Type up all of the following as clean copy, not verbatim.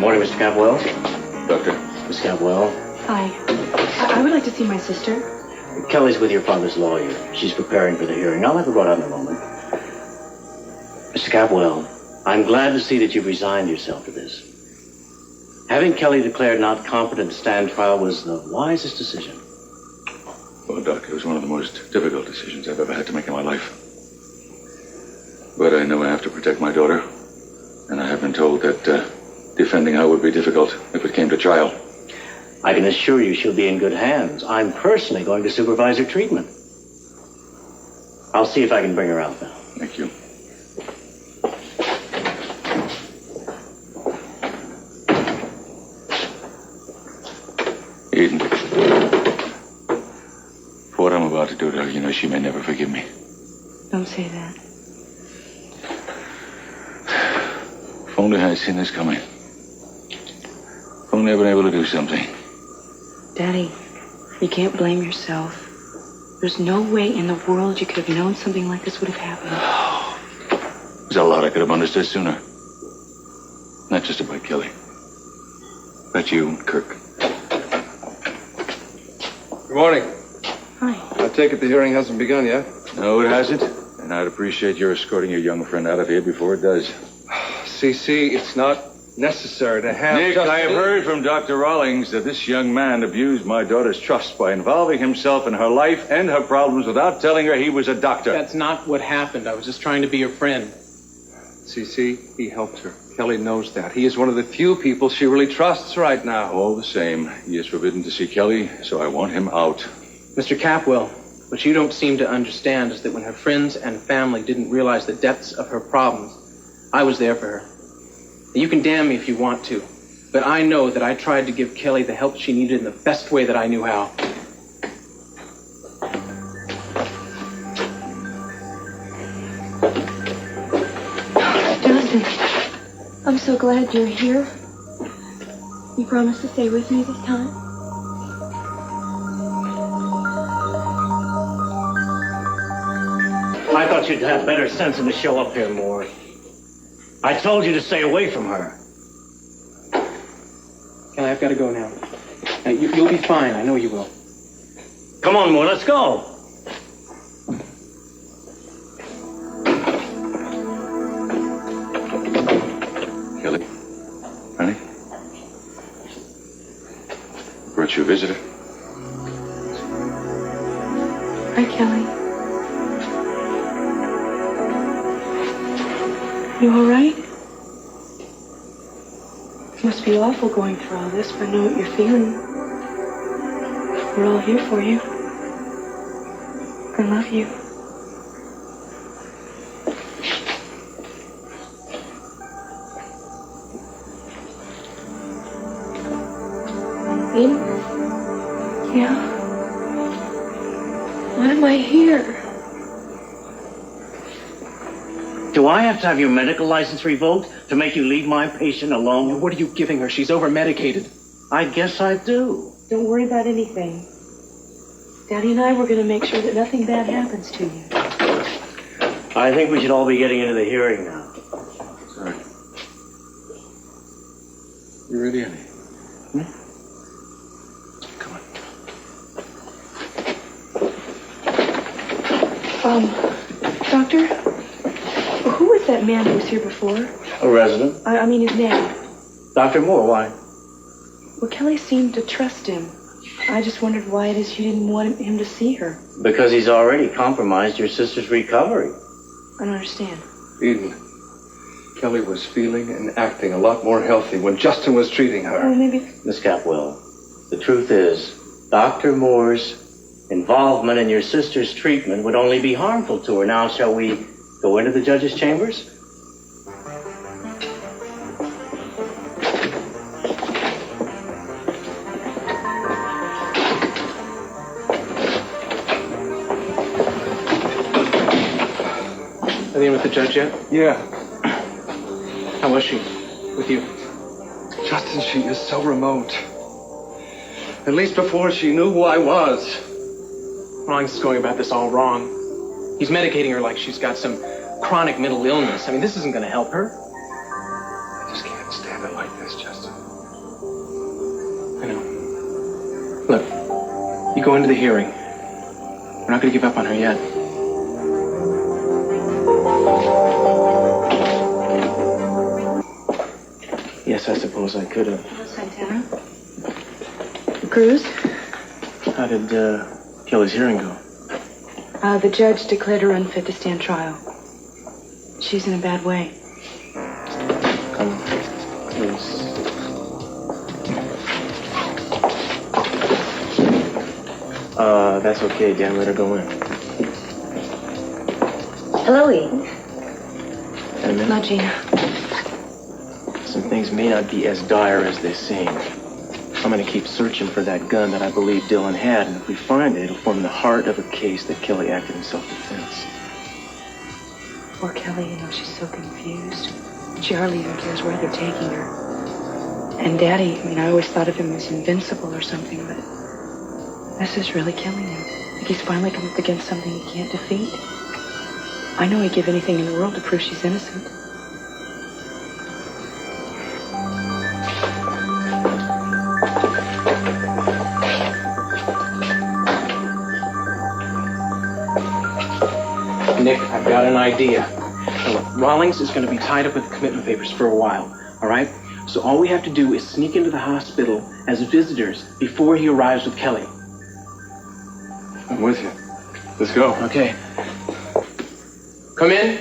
Morning, Mr. Capwell. Doctor. Miss Capwell. Hi. I would like to see my sister. Kelly's with your father's lawyer. She's preparing for the hearing. I'll have her brought out in a moment. Mr. Capwell, I'm glad to see that you've resigned yourself to this. Having Kelly declared not competent to stand trial was the wisest decision. Well, Doc, it was one of the most difficult decisions I've ever had to make in my life. But I know I have to protect my daughter. And I have been told that defending her would be difficult if it came to trial. I can assure you she'll be in good hands. I'm personally going to supervise her treatment. I'll see if I can bring her out now. Thank you. Eden. For what I'm about to do to her, you know she may never forgive me. Don't say that. If only I had seen this coming. If only I'd been able to do something. Daddy, you can't blame yourself. There's no way in the world you could have known something like this would have happened. There's a lot I could have understood sooner. Not just about Kelly. About you and Kirk. Good morning. Hi. I take it the hearing hasn't begun yet? No, it hasn't. And I'd appreciate your escorting your young friend out of here before it does. CC, it's not necessary to have... Nick, I have heard from Dr. Rawlings that this young man abused my daughter's trust by involving himself in her life and her problems without telling her he was a doctor. That's not what happened. I was just trying to be your friend. CC, he helped her. Kelly knows that. He is one of the few people she really trusts right now. All the same, he is forbidden to see Kelly, so I want him out. Mr. Capwell, what you don't seem to understand is that when her friends and family didn't realize the depths of her problems, I was there for her. You can damn me if you want to, but I know that I tried to give Kelly the help she needed in the best way that I knew how. Jonathan, I'm so glad you're here. You promised to stay with me this time? I thought you'd have better sense than to show up here more. I told you to stay away from her. Kelly, I've got to go now. You'll be fine. I know you will. Come on, Moore, let's go. Kelly? Honey? Brought you a visitor? Hi, Kelly. You all right? It must be awful going through all this, but I know what you're feeling. We're all here for you. I love you. Eden? Yeah? Why am I here? Do I have to have your medical license revoked to make you leave my patient alone? What are you giving her? She's over-medicated. I guess I do. Don't worry about anything. Daddy and I were going to make sure that nothing bad happens to you. I think we should all be getting into the hearing now. Sorry. You ready, honey? Come on. Doctor? Who was that man who was here before? A resident. I mean his name. Dr. Moore, why? Well, Kelly seemed to trust him. I just wondered why it is you didn't want him to see her. Because he's already compromised your sister's recovery. I don't understand. Eden, Kelly was feeling and acting a lot more healthy when Justin was treating her. Oh, maybe... Miss Capwell, the truth is, Dr. Moore's involvement in your sister's treatment would only be harmful to her. Now, shall we go into the judge's chambers? Are they in with the judge yet? Yeah. How was she? With you? Justin, she is so remote. At least before she knew who I was. Rawlings is going about this all wrong. He's medicating her like she's got some chronic mental illness. I mean, this isn't going to help her. I just can't stand it like this, Justin. You go into the hearing. We're not going to give up on her yet. Yes, I suppose I could have. Hello, Santana. Cruz? How did Kelly's hearing go? The judge declared her unfit to stand trial. She's in a bad way. Come, please. That's okay, Dan. Let her go in. Hello, Eden. In a minute. Hello, Gina. Some things may not be as dire as they seem. I'm going to keep searching for that gun that I believe Dylan had, and if we find it, it'll form the heart of a case that Kelly acted in self-defense. Poor Kelly, you know, she's so confused. She hardly even cares where they're taking her. And Daddy, I mean, I always thought of him as invincible or something, but this is really killing him. Like he's finally come up against something he can't defeat. I know he'd give anything in the world to prove she's innocent. Nick, I've got an idea. Now, look, Rawlings is going to be tied up with the commitment papers for a while, all right? So all we have to do is sneak into the hospital as visitors before he arrives with Kelly. I'm with you. Let's go. Okay. Come in.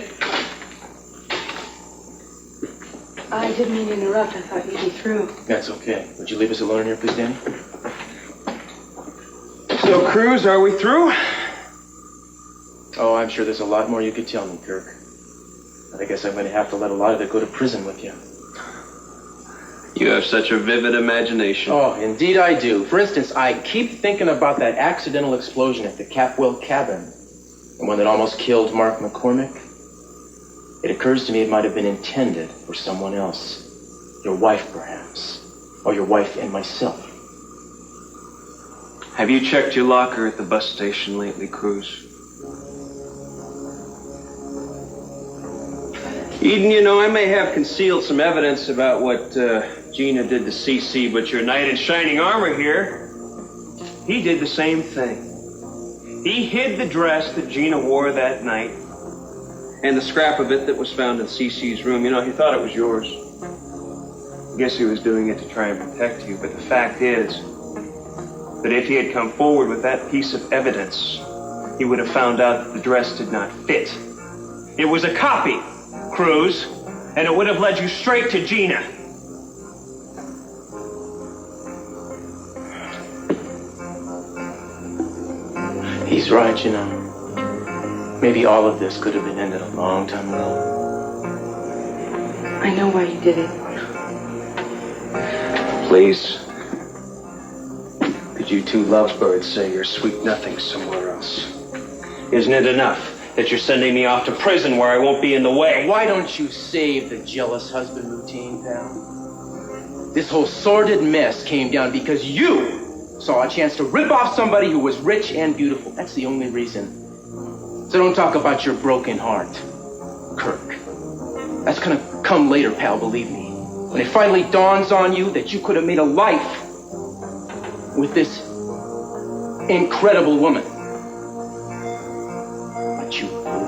I didn't mean to interrupt. I thought you'd be through. That's okay. Would you leave us alone here, please, Danny? So, Cruz, are we through? Oh, I'm sure there's a lot more you could tell me, Kirk. But I guess I'm going to have to let a lot of it go to prison with you. You have such a vivid imagination. Oh, indeed I do. For instance, I keep thinking about that accidental explosion at the Capwell cabin. The one that almost killed Mark McCormick. It occurs to me it might have been intended for someone else. Your wife, perhaps. Or your wife and myself. Have you checked your locker at the bus station lately, Cruz? Eden, you know, I may have concealed some evidence about what Gina did to CC, but your knight in shining armor here, he did the same thing. He hid the dress that Gina wore that night and the scrap of it that was found in CC's room. You know, he thought it was yours. I guess he was doing it to try and protect you, but the fact is that if he had come forward with that piece of evidence, he would have found out that the dress did not fit. It was a copy, Cruz, and it would have led you straight to Gina. He's right, you know. Maybe all of this could have been ended a long time ago. I know why you did it. Please. Could you two lovebirds say your sweet nothings somewhere else? Isn't it enough that you're sending me off to prison where I won't be in the way? Why don't you save the jealous husband routine, pal? This whole sordid mess came down because you saw a chance to rip off somebody who was rich and beautiful. That's the only reason. So don't talk about your broken heart, Kirk. That's gonna come later, pal, believe me. When it finally dawns on you that you could have made a life with this incredible woman. But you fool.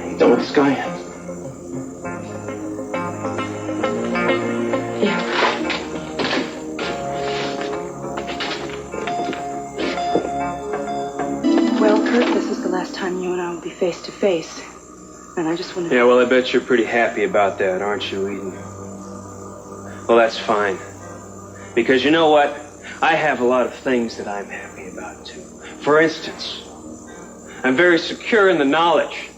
You done with this guy? Yeah. Well, Kurt, this is the last time you and I will be face to face. And I just want to... Yeah, well, I bet you're pretty happy about that, aren't you, Eden? Well, that's fine. Because you know what? I have a lot of things that I'm happy about, too. For instance, I'm very secure in the knowledge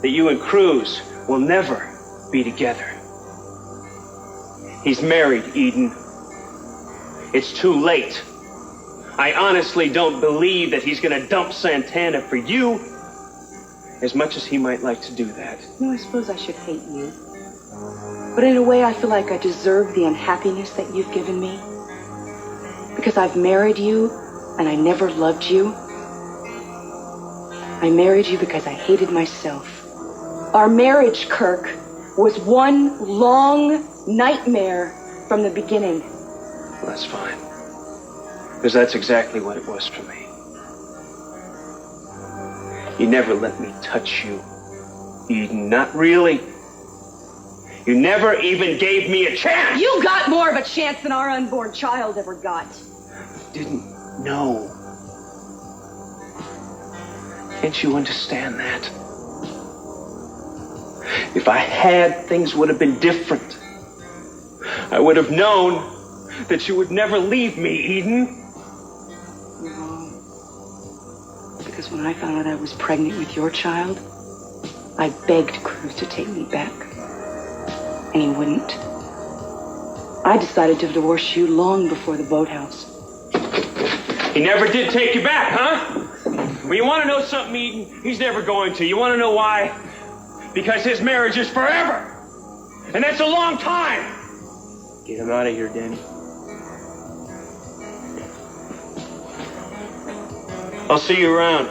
that you and Cruz will never be together. He's married, Eden. It's too late. I honestly don't believe that he's going to dump Santana for you, as much as he might like to do that. No, I suppose I should hate you. But in a way, I feel like I deserve the unhappiness that you've given me. Because I've married you, and I never loved you. I married you because I hated myself. Our marriage, Kirk, was one long nightmare from the beginning. Well, that's fine. Because that's exactly what it was for me. You never let me touch you, Eden. Not really. You never even gave me a chance. You got more of a chance than our unborn child ever got. Didn't know. Can't you understand that? If I had, things would have been different. I would have known that you would never leave me, Eden. You're wrong. Because when I found out I was pregnant with your child, I begged Cruz to take me back. And he wouldn't. I decided to divorce you long before the boathouse. He never did take you back, huh? Well, you want to know something, Eden? He's never going to. You want to know why? Because his marriage is forever. And that's a long time. Get him out of here, Danny. I'll see you around.